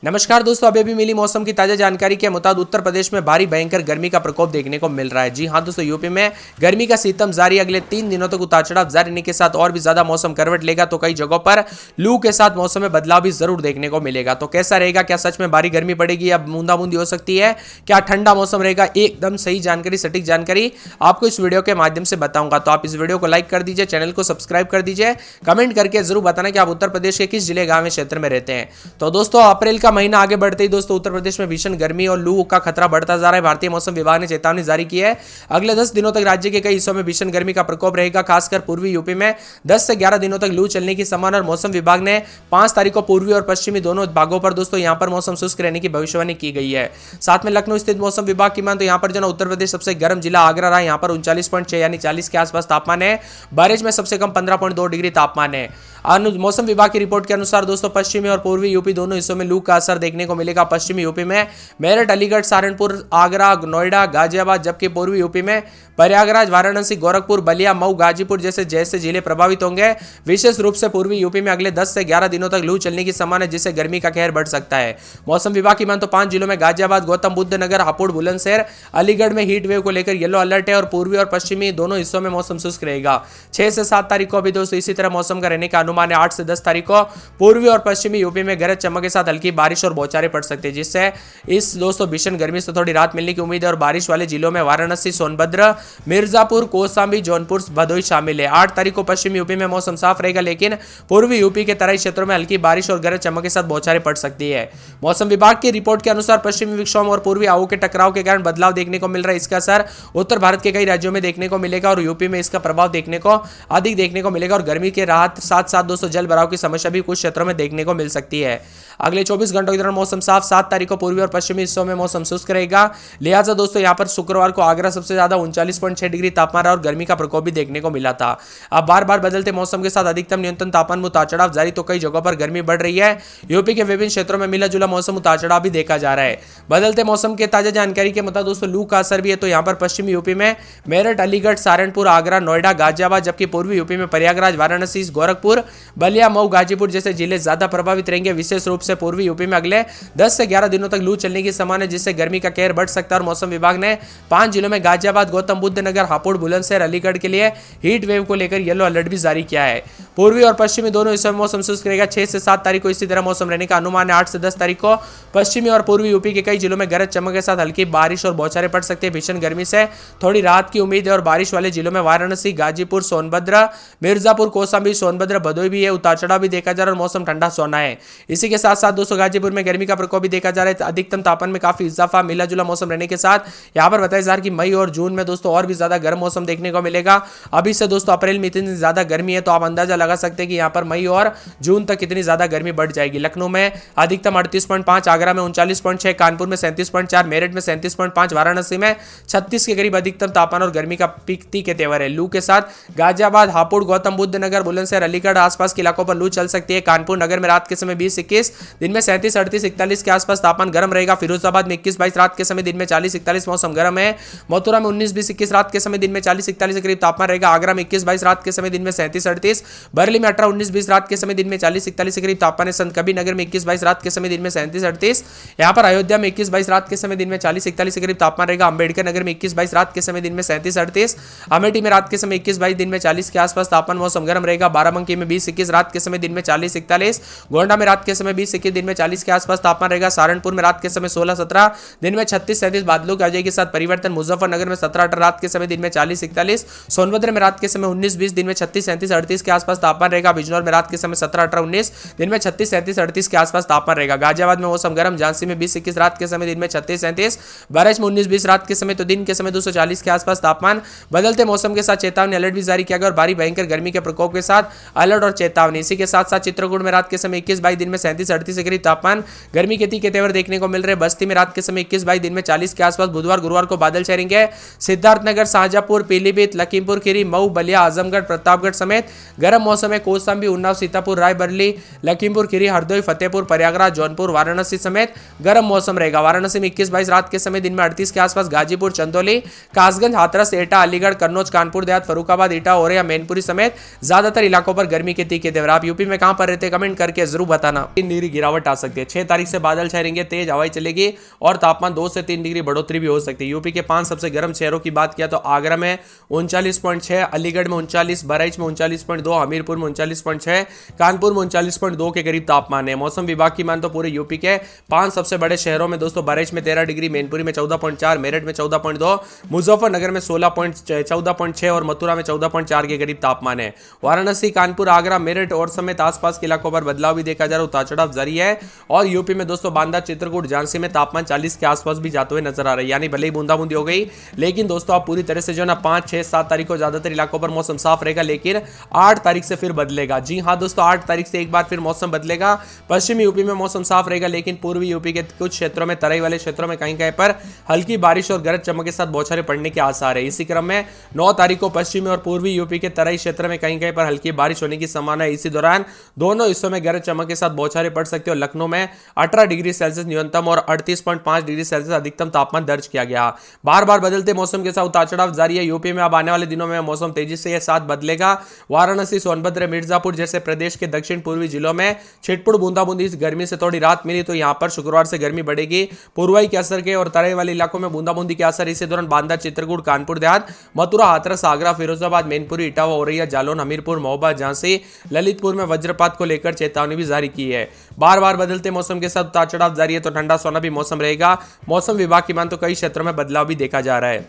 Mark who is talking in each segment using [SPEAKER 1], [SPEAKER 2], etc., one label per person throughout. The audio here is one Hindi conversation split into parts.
[SPEAKER 1] नमस्कार दोस्तों, अभी भी मिली मौसम की ताजा जानकारी के मुताबिक उत्तर प्रदेश में भारी भयंकर गर्मी का प्रकोप देखने को मिल रहा है। जी हां दोस्तों, यूपी में गर्मी का सितम जारी, अगले 3 दिनों तक उतार चढ़ाव जारी रहने के साथ और भी ज्यादा मौसम करवट लेगा। तो कई जगहों पर लू के साथ मौसम में बदलाव भी जरूर देखने को मिलेगा। तो कैसा रहेगा, क्या सच में भारी गर्मी पड़ेगी या बूंदाबूंदी हो सकती है, क्या ठंडा मौसम रहेगा, एकदम सही जानकारी, सटीक जानकारी आपको इस वीडियो के माध्यम से बताऊंगा। तो आप इस वीडियो को लाइक कर दीजिए, चैनल को सब्सक्राइब कर दीजिए, कमेंट करके जरूर बताना कि आप उत्तर प्रदेश के किस जिले, गांव, क्षेत्र में रहते हैं। तो दोस्तों, अप्रैल का महीना आगे बढ़ते दोस्तों उत्तर प्रदेश में भीषण गर्मी और लू का खतरा बढ़ता जा रहा है। भारतीय मौसम विभाग ने चेतावनी जारी की है। अगले 10 दिनों तक राज्य के कई हिस्सों में भीषण गर्मी का प्रकोप रहेगा। खासकर पूर्वी यूपी में 10 से 11 दिनों तक लू चलने की संभावना। और मौसम विभाग ने 5 तारीख को पूर्वी और पश्चिमी दोनों भागों पर दोस्तों यहां पर मौसम शुष्क रहने की भविष्यवाणी की गई है। साथ में लखनऊ स्थित मौसम विभाग की मान तो यहां पर जो उत्तर प्रदेश सबसे गर्म जिला आगरा रहा। यहां पर 39.6 यानी 40 के आसपास तापमान है। बरेज में सबसे कम 15.2 डिग्री तापमान है। मौसम विभाग की रिपोर्ट के अनुसार दोस्तों पश्चिमी और पूर्वी यूपी दोनों हिस्सों में लू का असर देखने को मिलेगा। पश्चिमी यूपी में मेरठ, अलीगढ़, सहारनपुर, आगरा, नोएडा, गाजियाबाद, जबकि पूर्वी यूपी में प्रयागराज, वाराणसी, गोरखपुर, बलिया, मऊ, गाजीपुर जैसे जिले प्रभावित होंगे। विशेष रूप से पूर्वी यूपी में अगले 10 से 11 दिनों तक लू चलने की संभावना है, जिससे गर्मी का कहर बढ़ सकता है। मौसम विभाग की मान तो 5 जिलों में गाजियाबाद, गौतम बुद्ध नगर, हापुड़, बुलंदशहर, अलीगढ़ में हीट वेव को लेकर येलो अलर्ट है। और पूर्वी और पश्चिमी दोनों हिस्सों में मौसम शुष्क रहेगा। 6 से 7 तारीख को भी दोस्तों इसी तरह मौसम का रहने का अनुमान है। 8 से 10 तारीख को पूर्वी और पश्चिमी यूपी में गरज चमक के साथ हल्की बारिश और बौछारें पड़ सकती है, जिससे इस दोस्तों भीषण गर्मी से थोड़ी राहत मिलने की उम्मीद है। और बारिश वाले जिलों में वाराणसी, सोनभद्र, मिर्जापुर, कौशाम्बी, जौनपुर, भदोही शामिल है। 8 तारीख को पश्चिमी यूपी में मौसम साफ रहेगा, लेकिन पूर्वी यूपी के तराई क्षेत्रों में हल्की बारिश और गरज चमक के साथ बौछारें पड़ सकती है। मौसम विभाग की रिपोर्ट के अनुसार पश्चिमी विक्षोभ और पूर्वी हवाओं के टकराव के कारण बदलाव देखने को मिल रहा है। इसका असर उत्तर भारत के कई राज्यों में देखने को मिलेगा और यूपी में इसका प्रभाव अधिक देखने को मिलेगा। और गर्मी के राहत साथ साथ दोस्तों जल भराव की समस्या भी कुछ क्षेत्रों में देखने को मिल सकती है। अगले 24 घंटों के दौरान मौसम साफ। 7 तारीख को पूर्वी और पश्चिमी हिस्सों में मौसम शुष्क रहेगा। लिहाजा दोस्तों यहां पर शुक्रवार को आगरा सबसे ज्यादा 39.6 डिग्री तापमान रहा और गर्मी का प्रकोप भी देखने को मिला था। अब बार बार बदलते मौसम के साथ अधिकतम न्यूनतम तापमान में उतार चढ़ाव जारी, तो कई जगहों पर गर्मी बढ़ रही है। यूपी के विभिन्न क्षेत्रों में मिला जुला मौसम उतार चढ़ाव भी देखा जा रहा है। बदलते मौसम के ताजा जानकारी के मुताबिक दोस्तों लू का असर भी है। तो यहां पर पश्चिमी यूपी में मेरठ, अलीगढ़, सहारनपुर, आगरा, नोएडा, गाजियाबाद, जबकि पूर्वी यूपी में प्रयागराज, वाराणसी, गोरखपुर, बलिया, मऊ, गाजीपुर जैसे जिले ज्यादा प्रभावित रहेंगे। विशेष रूप से पूर्वी यूपी में अगले 10 से 11 दिनों तक लू चलने की संभावना है, जिससे गर्मी का कहर बढ़ सकता है। और मौसम विभाग ने 5 जिलों में गाजियाबाद, गौतम बुद्ध नगर, हापुड़, बुलंदशहर, अलीगढ़ के लिए हीट वेव को लेकर येलो अलर्ट भी जारी किया है। पूर्वी और पश्चिमी दोनों हिस्सों में मौसम शुष्क रहेगा। 6 से 7 तारीख को इसी तरह मौसम रहने का अनुमान है। 8 से 10 तारीख को पश्चिमी और पूर्वी यूपी के कई जिलों में गरज चमक के साथ हल्की बारिश और बौछारें पड़ सकती है। भीषण गर्मी से थोड़ी राहत की उम्मीद है। और बारिश वाले जिलों में वाराणसी, गाजीपुर, सोनभद्र, मिर्जापुर, कौशाम्बी, सोनभद्र, भदोही भी है। उतार चढ़ाव भी देखा जा रहा है और मौसम ठंडा सोना है। इसी के साथ साथ दोस्तों गाजीपुर में गर्मी का प्रकोप भी देखा जा रहा है। अधिकतम तापमान में काफी इजाफा, मिला जुला मौसम रहने के साथ यहाँ पर बताया जा रहा है कि मई और जून में दोस्तों और भी ज्यादा गर्म मौसम देखने को मिलेगा। अभी से दोस्तों अप्रैल में इतनी ज्यादा गर्मी है, तो आप अंदाजा लगा सकते हैं कि यहाँ पर मई और जून तक कितनी ज्यादा गर्मी बढ़ जाएगी। लखनऊ में अधिकतम 38.5, आगरा में 39.6, कानपुर में 37.4, मेरठ में 37.5, वाराणसी में 36 के करीब अधिकतम तापमान और गर्मी का पीकती के तेवर है। लू के साथ गाजियाबाद, हापुड़, गौतम बुद्ध नगर, बुलंदशहर, अलीगढ़ आसपास के इलाकों पर लू चल सकती है। कानपुर नगर में रात के समय 20-21, दिन में 37-38, 41 के आसपास तापमान गर्म रहेगा। फिरोजाबाद में 21-22, रात के समय दिन में 40-41 मौसम गर्म है। मथुरा में 19-20-21, रात के समय दिन में 40-41 के करीब तापमान रहेगा। आगरा में 21-22, रात के समय दिन में 37-38, बरेली में 18-19-20, रात के समय दिन में 40-41 के करीब तापमान है। संत कबीर नगर में 21-22, रात के समय दिन में 37-38, यहाँ पर अयोध्या में 21-22, रात के समय दिन में 40-41 के करीब तापमान रहेगा। अंबेडकर नगर में 21-22, रात के समय दिन में 37-38, अमेठी में रात के समय 21-22, दिन में 40 के आसपास तापमान, मौसम गर्म रहेगा। बाराबंकी में 20-21, रात के समय दिन में 40-41, गोंडा में रात के समय 20-21, दिन में 40 के आसपास तापमान रहेगा। सहारनपुर में रात के समय 16-17, दिन में 36-37, बादलों की आवाजाही के साथ परिवर्तन। मुजफ्फरनगर में 17-18, रात के समय दिन में 40-41, सोनभद्र में रात के समय 19-20, दिन में 36-37, 38 के आसपास तापमान रहेगा। बिजनौर में रात के समय 17-18, 19, दिन में 36-37, 38 के आसपास तापमान रहेगा। गाजियाबाद में मौसम गर्म। झांसी में 20-21, रात के समय दिन में 36-37, बरेच में 19-20, रात के समय तो दिन के समय 240 के आसपास तापमान। बदलते मौसम के साथ चेतावनी अलर्ट भी जारी किया गया और भारी भयंकर गर्मी के प्रकोप के साथ अलर्ट और चेतावनी। इसी के साथ साथ चित्रकूट में रात के समय 21-22, दिन में 37-38 के करीब तापमान, गर्मी के तीखे तेवर देखने को मिल रहे। बस्ती में रात के समय 21-22, दिन में 40 के आसपास। बुधवार गुरुवार को बादल छाएंगे। सिद्धार्थनगर, शाहजहांपुर, पीलीभीत, लखीमपुर खीरी, मऊ, बलिया, आजमगढ़, प्रतापगढ़ समेत गर्म मौसम है। कौशाम्बी, उन्नाव, सीतापुर, रायबरेली, लखीमपुर खीरी, हरदोई, फतेहपुर, प्रयागराज, जौनपुर, वाराणसी समेत गर्म मौसम रहेगा। वाराणसी में 21-22, रात के समय दिन में 38 के आसपास। गाजीपुर, चंदौली, कासगंज, हाथरस, एटा, अलीगढ़, कन्नौज, कानपुर देहात, फरुखाबाद, ईटा, औरैया, मैनपुरी समेत ज्यादातर इलाकों पर गर्मी के तीखे तेवर। आप यूपी में कहां पर रहते हैं कमेंट करके जरूर बताना। 3 डिग्री गिरावट आ सकती है। 6 तारीख से बादल छाएंगे, तेज हवाएं चलेगी और तापमान 2 से 3 डिग्री बढ़ोतरी भी हो सकती है। यूपी के 5 सबसे गर्म शहरों की बात किया तो आगरा में 39.6, अलीगढ़ में 39, बहराइच में 39.2, हमीरपुर में 39.6, कानपुर में 39.2 के करीब तापमान है। मौसम विभाग की मान तो पूरे यूपी के 5 सबसे बड़े शहरों में दोस्तों बहराइच में 13 डिग्री, मैनपुरी में 14.4, मेरठ में 14.2, मुजफ्फरनगर में 14.6 और मथुरा में 14.4 के करीब तापमान है। वाराणसी, कानपुर, आगरा, मेरठ और समेत आसपास के इलाकों पर बदलाव भी देखा जा रहा है, उतार चढ़ाव जारी है। और यूपी में दोस्तों बांदा, चित्रकूट, झांसी में तापमान 40 के आसपास भी जाते हुए नजर आ रहा है। यानी भले ही बूंदाबूंदी हो गई, लेकिन दोस्तों आप पूरी तरह से जो ना 5, 6, 7 तारीख को ज्यादातर इलाकों पर मौसम साफ रहेगा, लेकिन 8 तारीख से फिर बदलेगा। जी हां दोस्तों, 8 तारीख से एक बार फिर मौसम बदलेगा। पश्चिमी यूपी में मौसम साफ रहेगा, लेकिन पूर्वी यूपी के कुछ क्षेत्रों में, तराई वाले क्षेत्रों में कहीं कहीं पर हल्की बारिश और गरज चमक के साथ बौछारें पड़ने के आसार है। इसी क्रम में 9 तारीख को पश्चिमी और पूर्वी यूपी के तराई क्षेत्र में कहीं कहीं पर हल्की बारिश होने की संभावना है। इसी दौरान दोनों हिस्सों में गरज चमक के साथ बौछारें पड़ सकती है और लखनऊ में 18 डिग्री सेल्सियस न्यूनतम और 38.5 डिग्री सेल्सियस अधिकतम तापमान दर्ज किया गया। बार बार बदलते मौसम के साथ उतार चढ़ाव जारी है। यूपी में अब आने वाले दिनों में मौसम तेजी से साथ बदलेगा। वाराणसी, सोनभद्र, मिर्जापुर जैसे प्रदेश के दक्षिण पूर्वी जिलों में छिटपुट बूंदाबूंदी गर्मी से थोड़ी राहत मिली, तो यहां पर शुक्रवार से गर्मी बढ़ेगी। पूर्वाई के असर के और तराई वाले इलाकों में बूंदाबूंदी के असर। इसी दौरान बांदा, चित्रकूट, कानपुर देहात, मथुरा, हाथरस, आगरा, फिरोजाबाद, मैनपुरी, इटावा, औरैया, जालौन, हमीरपुर, महोबा, झांसी, ललितपुर में वज्रपात को लेकर चेतावनी भी जारी की है। बार बार बदलते मौसम के साथ उतार चढ़ाव जारी है, तो ठंडा सोना भी मौसम रहेगा। मौसम विभाग की मान तो कई क्षेत्रों में बदलाव भी देखा जा रहा है।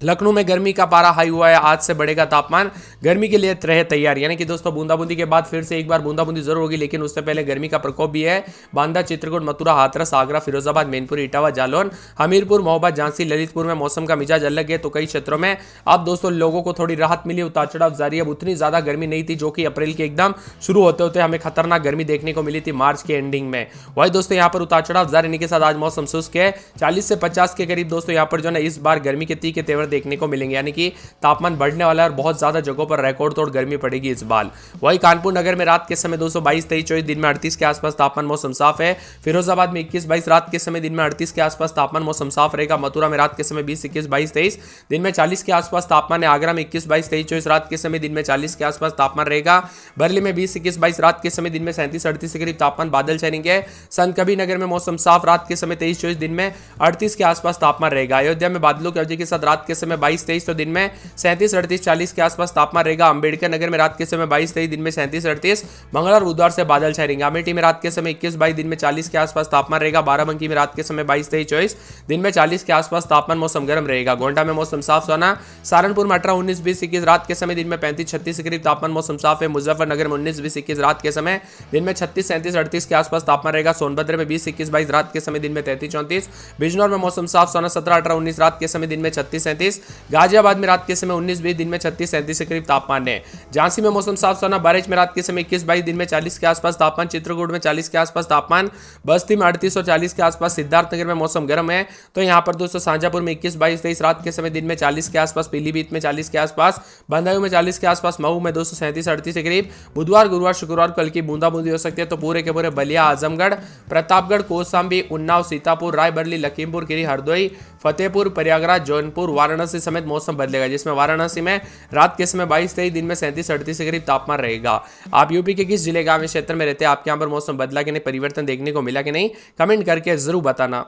[SPEAKER 1] लखनऊ में गर्मी का पारा हाई हुआ है, आज से बढ़ेगा तापमान। गर्मी के लिए रहे तैयार। यानी कि दोस्तों बूंदाबूंदी के बाद फिर से एक बार बूंदाबूंदी जरूर होगी, लेकिन उससे पहले गर्मी का प्रकोप भी है। बांदा, चित्रकूट, मथुरा, हाथरस, आगरा, फिरोजाबाद, मैनपुरी, इटावा, जालौन, हमीरपुर, महोबा, झांसी, ललितपुर में मौसम का मिजाज अलग है, तो कई क्षेत्रों में अब दोस्तों लोगों को थोड़ी राहत मिली, उतार चढ़ाव जारी है। अब उतनी ज्यादा गर्मी नहीं थी जो कि अप्रैल के एकदम शुरू होते होते हमें खतरनाक गर्मी देखने को मिली थी मार्च के एंडिंग में। वही दोस्तों यहाँ पर उतार चढ़ाव जारी रहने के साथ आज मौसम शुष्क है। 40 से 50 के करीब दोस्तों यहाँ पर जो है इस बार गर्मी के तीखे तेवर देखने को मिलेंगे। यानी कि तापमान बढ़ने वाला है और बहुत ज्यादा जगहों पर रिकॉर्ड तोड़ गर्मी पड़ेगी इस बार। वही कानपुर नगर में रात के समय 222, 23, 24, दिन में 38 के आसपास तापमान मौसम साफ है। फिरोजाबाद में 21, 22, रात के समय दिन में 38 के आसपास तापमान मौसम साफ रहेगा। मथुरा में रात के समय 20, 21, 22, 23, दिन में 40 के आसपास तापमान है। आगरा में 21, 22, 23, 24, रात के समय दिन में 40 के आसपास तापमान रहेगा। बरेली में 20, 21, 22, रात के समय दिन में 37, 38 के करीब तापमान बादल छाएंगे। संत कबीर नगर में मौसम साफ, रात के समय 23, 24, दिन में 38 के आसपास तापमान रहेगा। अयोध्या में बादलों की अवधि के साथ रात के समय 22, 23, तो दिन में 37, 38, 40 के आसपास तापमान रहेगा। अंबेडकर नगर में रात के समय 22, 23, दिन में 37, 38, मंगलवार बुधवार से बादल छाएंगे। अमेठी में रात के समय 21, 22, दिन में 40 के आसपास तापमान रहेगा। बाराबंकी में रात के समय 22, 23, 24, दिन में 40 के आसपास तापमान मौसम गर्म रहेगा। गोंडा में मौसम साफ सोना। सहारनपुर में 18, 19, 20, 21, रात के समय दिन में 35, 36 के करीब तापमान मौसम साफ है। मुजफ्फरनगर में 19, 20, 21, रात के समय दिन में 36, 37, 38 के आसपास तापमान रहेगा। सोनभद्र में 20, 21, 22, रात के समय दिन में 33, 34, बिजनौर में मौसम साफ सोना। 17, 18, 19, रात के समय दिन में 36, 37, गाजियाबाद में रात के समय 19, 20, दिन में 36, 37 के करीब तापमान है। झांसी में मौसम साफ सोना। बहराइच में रात के समय 21, 22, दिन में 40 के आसपास तापमान। चित्रकूट में 40 के आसपास तापमान। बस्ती में 38 और 40 के आसपास। सिद्धार्थनगर में मौसम गर्म है, तो यहाँ पर दोस्तों शाहजहांपुर में 21, 22, 23, रात के समय दिन में 40 के आसपास। पीलीभीत में 40 के आसपास। बदायूं में 40 के आसपास। मऊ में 237, 38 के करीब। बुधवार, गुरुवार, शुक्रवार को हल्की बूंदाबूंदी हो सकती है, तो पूरे के पूरे बलिया, आजमगढ़, प्रतापगढ़, कौशाम्बी, उन्नाव, सीतापुर, रायबरेली, लखीमपुर खीरी, हरदोई, फतेहपुर, प्रयागराज, जौनपुर, वाराणसी समेत मौसम बदलेगा, जिसमें वाराणसी में रात के समय 22, 23, दिन में 37, 38 के करीब तापमान रहेगा। आप यूपी के किस जिले, गांव, क्षेत्र में रहते हैं? आपके यहाँ पर मौसम बदला कि नहीं, परिवर्तन देखने को मिला कि नहीं, कमेंट करके जरूर बताना।